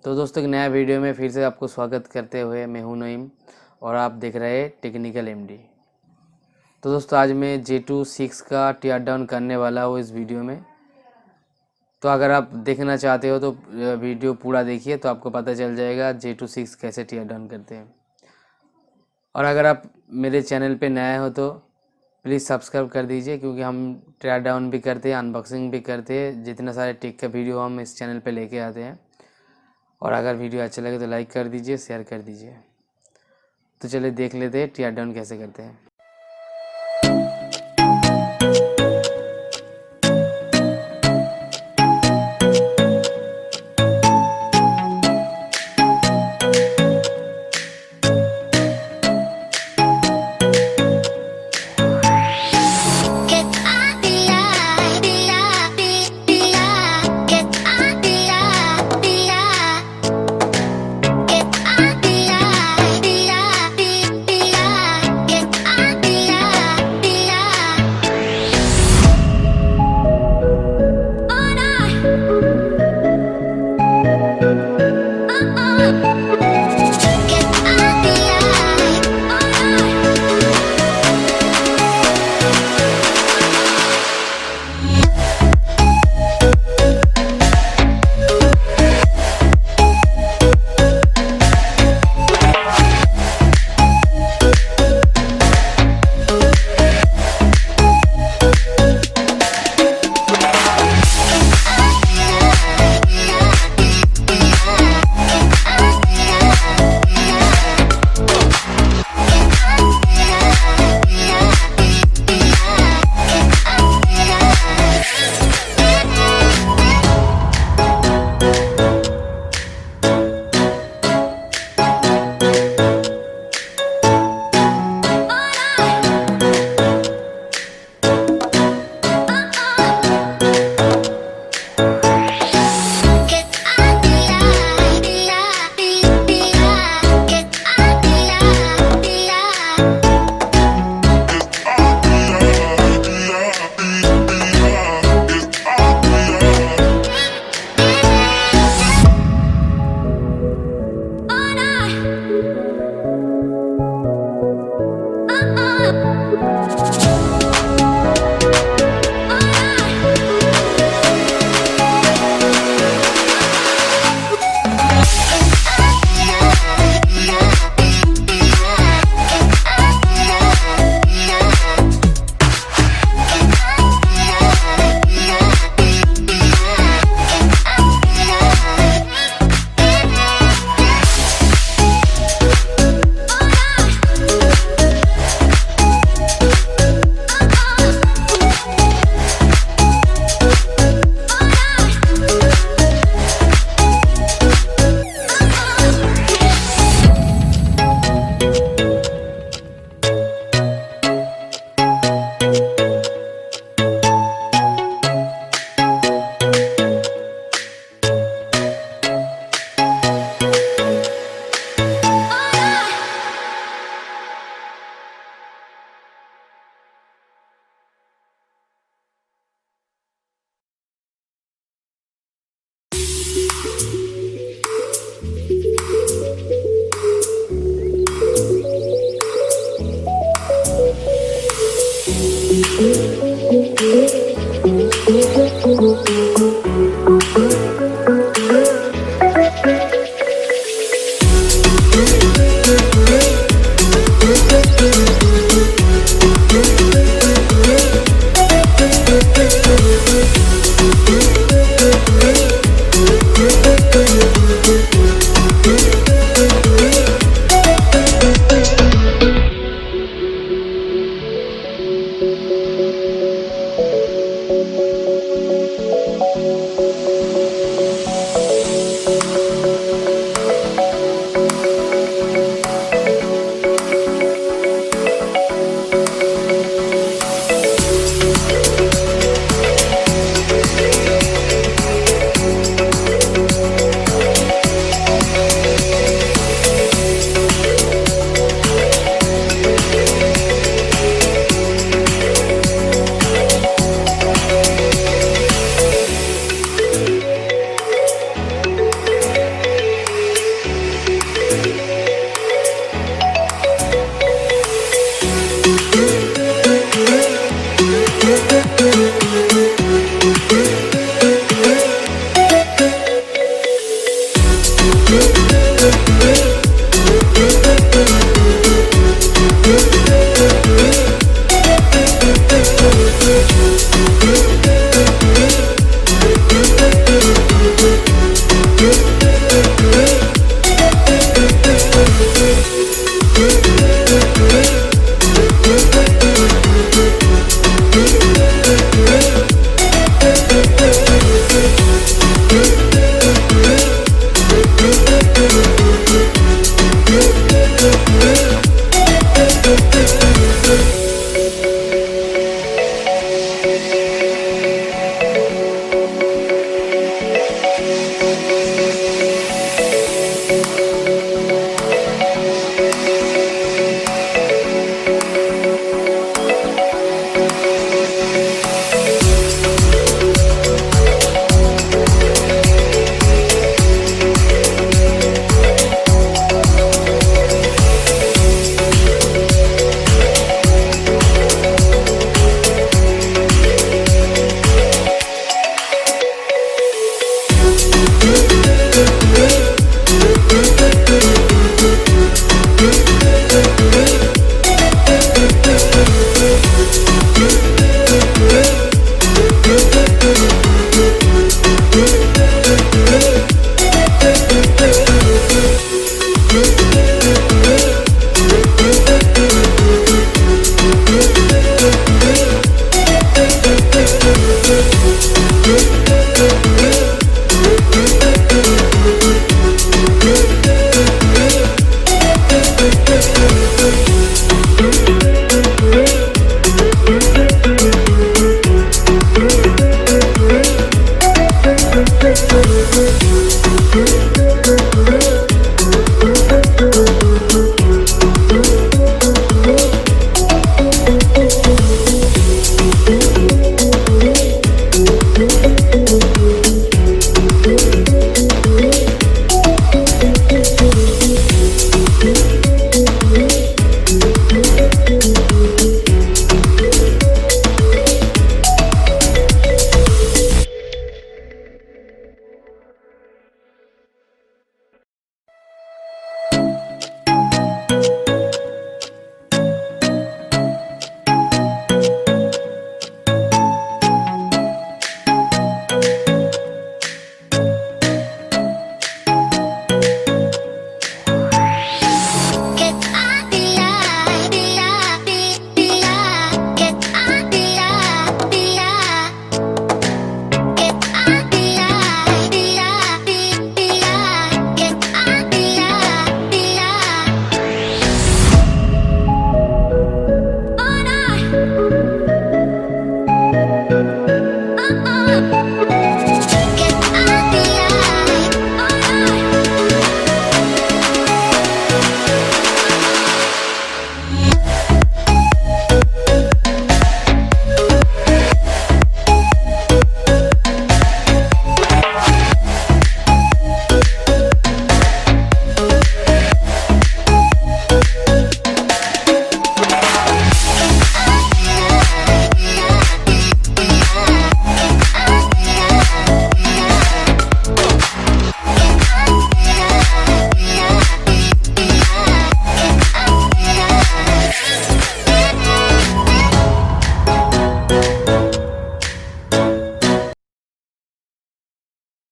तो दोस्तों एक नया वीडियो में फिर से आपको स्वागत करते हुए मैं हूं नईम और आप देख रहे हैं टेक्निकल एमडी। तो दोस्तों आज मैं J2 6 का टीयर डाउन करने वाला हूँ इस वीडियो में। तो अगर आप देखना चाहते हो तो वीडियो पूरा देखिए, तो आपको पता चल जाएगा J2 6 कैसे टीयर डाउन करते हैं। और अगर आप मेरे चैनल पे नए हो तो प्लीज़ सब्सक्राइब कर दीजिए, क्योंकि हम टीयर डाउन भी करते हैं, अनबॉक्सिंग भी करते हैं, जितने सारे टेक का वीडियो हम इस चैनल पे लेके आते हैं। और अगर वीडियो अच्छा लगे तो लाइक कर दीजिए, शेयर कर दीजिए। तो चलिए देख लेते हैं टीयर डाउन कैसे करते हैं।